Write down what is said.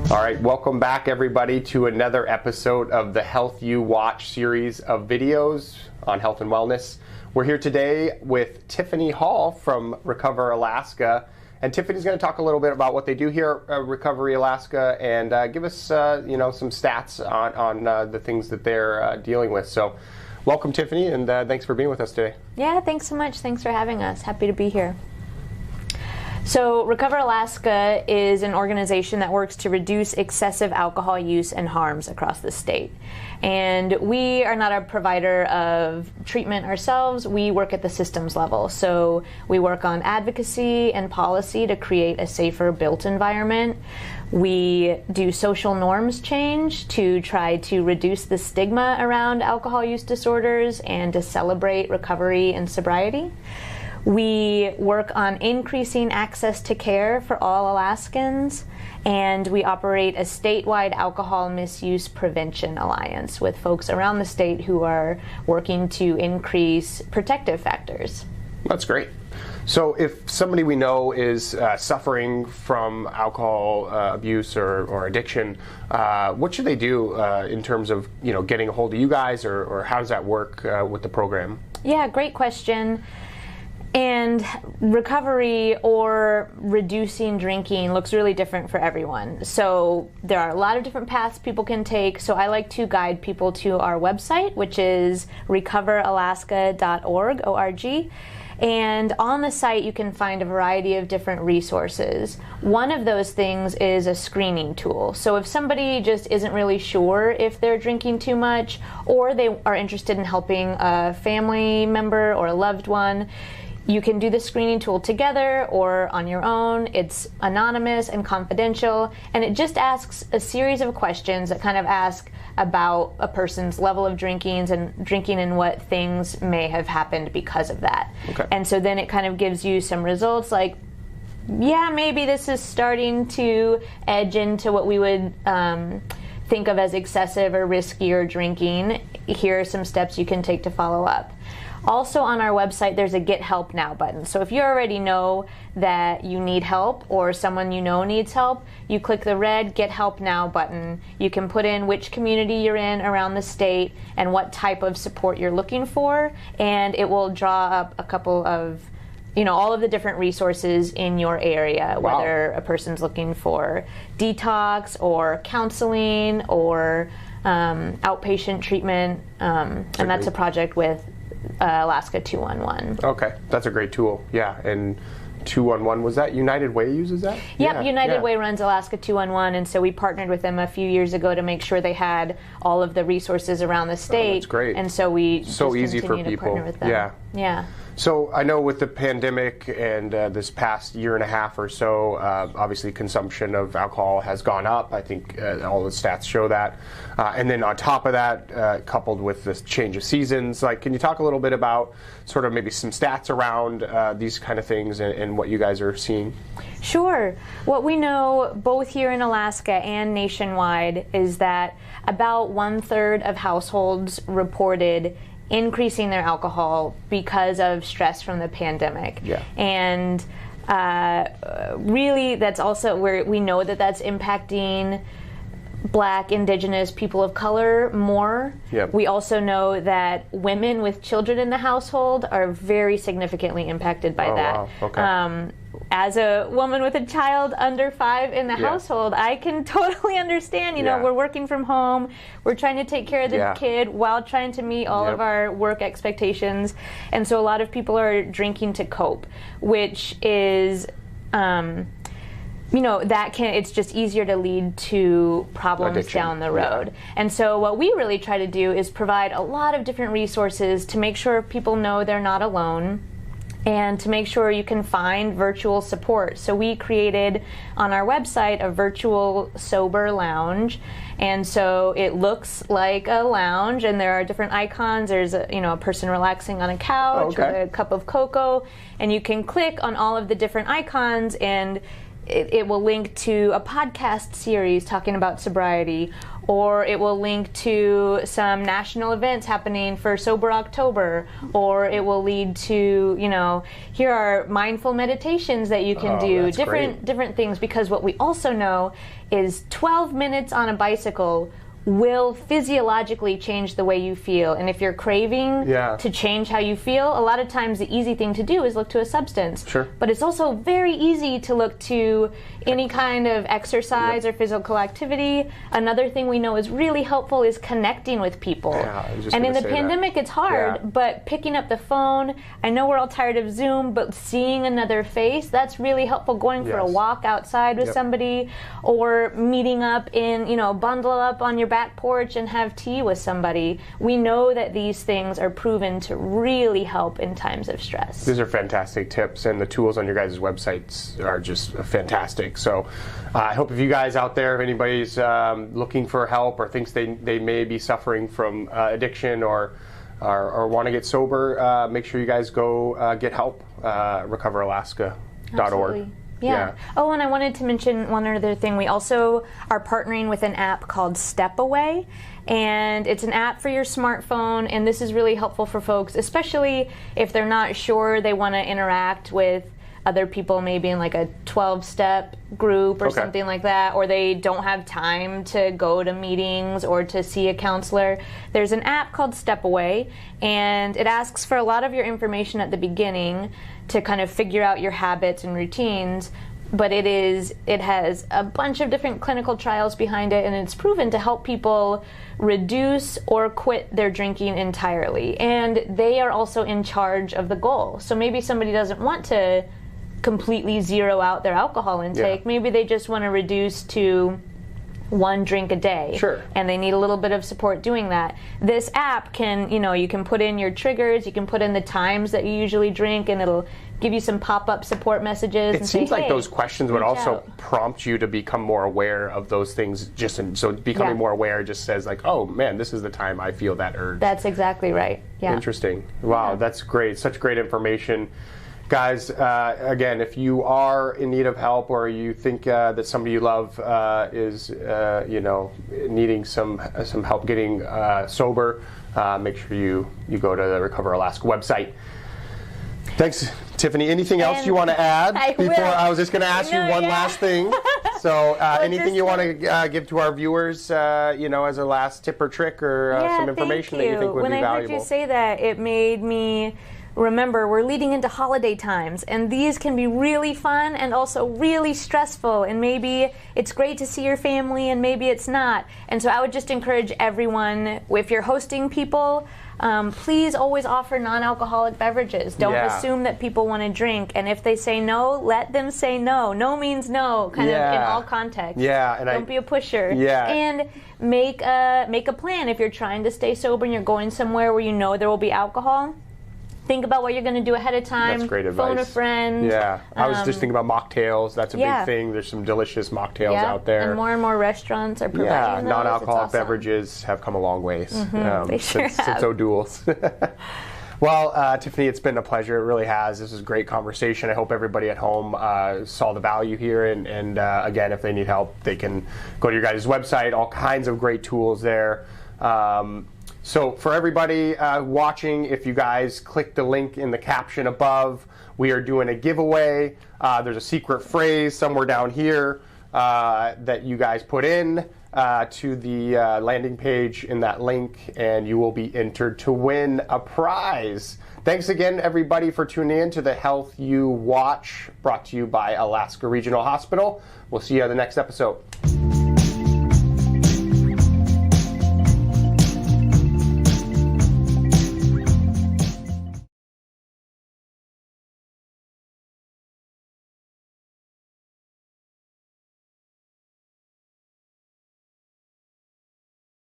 All right, welcome back everybody to another episode of the HealthU Watch series of videos on health and wellness. We're here today with Tiffany Hall from Recover Alaska, and Tiffany's going to talk a little bit about what they do here at Recovery Alaska and give us some stats on the things that they're dealing with. So welcome, Tiffany, and thanks for being with us today. Yeah, thanks so much. Thanks for having us. Happy to be here. So Recover Alaska is an organization that works to reduce excessive alcohol use and harms across the state. And we are not a provider of treatment ourselves. We work at the systems level. So we work on advocacy and policy to create a safer built environment. We do social norms change to try to reduce the stigma around alcohol use disorders and to celebrate recovery and sobriety. We work on increasing access to care for all Alaskans, and we operate a statewide alcohol misuse prevention alliance with folks around the state who are working to increase protective factors. That's great. So if somebody we know is suffering from alcohol abuse or addiction, what should they do in terms of getting a hold of you guys, or how does that work with the program? Yeah, great question. And recovery or reducing drinking looks really different for everyone. So there are a lot of different paths people can take. So I like to guide people to our website, which is recoveralaska.org, O-R-G. And on the site, you can find a variety of different resources. One of those things is a screening tool. So if somebody just isn't really sure if they're drinking too much, or they are interested in helping a family member or a loved one, you can do the screening tool together or on your own. It's anonymous and confidential, and it just asks a series of questions that kind of ask about a person's level of drinking and what things may have happened because of that. Okay. And so then it kind of gives you some results like, yeah, maybe this is starting to edge into what we would think of as excessive or riskier drinking. Here are some steps you can take to follow up. Also on our website, there's a Get Help Now button. So if you already know that you need help or someone you know needs help, you click the red Get Help Now button. You can put in which community you're in around the state and what type of support you're looking for, and it will draw up a couple of all of the different resources in your area, Wow. Whether a person's looking for detox or counseling or outpatient treatment, and that's a project with Alaska 211. Okay, that's a great tool. Yeah, and 211, was that United Way uses that? Yep, United Way runs Alaska 211, and so we partnered with them a few years ago to make sure they had all of the resources around the state. Oh, that's great. And so we so just easy for continue people. to partner with them. Yeah. So I know with the pandemic and this past year and a half or so, obviously consumption of alcohol has gone up. I think all the stats show that. And then on top of that, coupled with this change of seasons, can you talk a little bit about sort of maybe some stats around these kind of things and what you guys are seeing? Sure. What we know both here in Alaska and nationwide is that about 1/3 of households reported increasing their alcohol because of stress from the pandemic. Yeah. And really that's also where we know that that's impacting Black, Indigenous, people of color more. Yep. We also know that women with children in the household are very significantly impacted by that. Wow. Okay. As a woman with a child under 5 in the household, I can totally understand, we're working from home, we're trying to take care of the kid while trying to meet all of our work expectations. And so a lot of people are drinking to cope, which is, it's just easier to lead to problems Addiction. down the road. Yeah. And so what we really try to do is provide a lot of different resources to make sure people know they're not alone, and to make sure you can find virtual support. So we created on our website a virtual sober lounge, and so it looks like a lounge, and there are different icons. There's a person relaxing on a couch with a cup of cocoa, and you can click on all of the different icons, and it will link to a podcast series talking about sobriety, or it will link to some national events happening for Sober October, or it will lead to, here are mindful meditations that you can do, different things, because what we also know is 12 minutes on a bicycle will physiologically change the way you feel. And if you're craving to change how you feel, a lot of times the easy thing to do is look to a substance. Sure. But it's also very easy to look to any kind of exercise or physical activity. Another thing we know is really helpful is connecting with people. And in the pandemic, it's hard, but picking up the phone, I know we're all tired of Zoom, but seeing another face, that's really helpful. Going for a walk outside with somebody, or meeting up in, bundle up on your back porch and have tea with somebody. We know that these things are proven to really help in times of stress. These are fantastic tips, and the tools on your guys' websites are just fantastic. So I hope if you guys out there, if anybody's looking for help or thinks they may be suffering from addiction or want to get sober, make sure you guys go get help, recoveralaska.org. Absolutely. Yeah. Oh, and I wanted to mention one other thing. We also are partnering with an app called Step Away, and it's an app for your smartphone, and this is really helpful for folks, especially if they're not sure they want to interact with other people, maybe in like a 12-step group or something like that, or they don't have time to go to meetings or to see a counselor. There's an app called Step Away, and it asks for a lot of your information at the beginning to kind of figure out your habits and routines, but it has a bunch of different clinical trials behind it, and it's proven to help people reduce or quit their drinking entirely. And they are also in charge of the goal. So maybe somebody doesn't want to completely zero out their alcohol intake. Maybe they just want to reduce to 1 drink a day. Sure. And they need a little bit of support doing that. This app can, you can put in your triggers, you can put in the times that you usually drink, and it'll give you some pop-up support messages. It seems like those questions would also prompt you to become more aware of those things. So becoming more aware just says like, oh man, this is the time I feel that urge. That's exactly right. Yeah. Interesting. Wow, that's great. Such great information. Guys, again, if you are in need of help, or you think that somebody you love is, needing some help getting sober, make sure you go to the Recover Alaska website. Thanks, Tiffany. Anything else you want to add? I was just going to ask you one last thing. So, anything you want to give to our viewers, as a last tip or trick, or some information that you think would be valuable? When I heard you say that, it made me remember we're leading into holiday times, and these can be really fun and also really stressful, and maybe it's great to see your family and maybe it's not. And so I would just encourage everyone, if you're hosting people, please always offer non-alcoholic beverages. Don't assume that people want to drink, and if they say no, let them say no. No means no, kind of in all contexts. And don't be a pusher. And make a plan. If you're trying to stay sober and you're going somewhere where you know there will be alcohol, think about what you're going to do ahead of time. That's great advice. Phone a friend. I was just thinking about mocktails. That's a big thing. There's some delicious mocktails out there. And more restaurants are providing those. Non-alcoholic beverages have come a long ways They sure since O'Doul's. Well, Tiffany, it's been a pleasure. It really has. This is a great conversation. I hope everybody at home saw the value here. And again, if they need help, they can go to your guys' website. All kinds of great tools there. So for everybody watching, if you guys click the link in the caption above, we are doing a giveaway. There's a secret phrase somewhere down here that you guys put in to the landing page in that link, and you will be entered to win a prize. Thanks again, everybody, for tuning in to the HealthU Watch, brought to you by Alaska Regional Hospital. We'll see you on the next episode.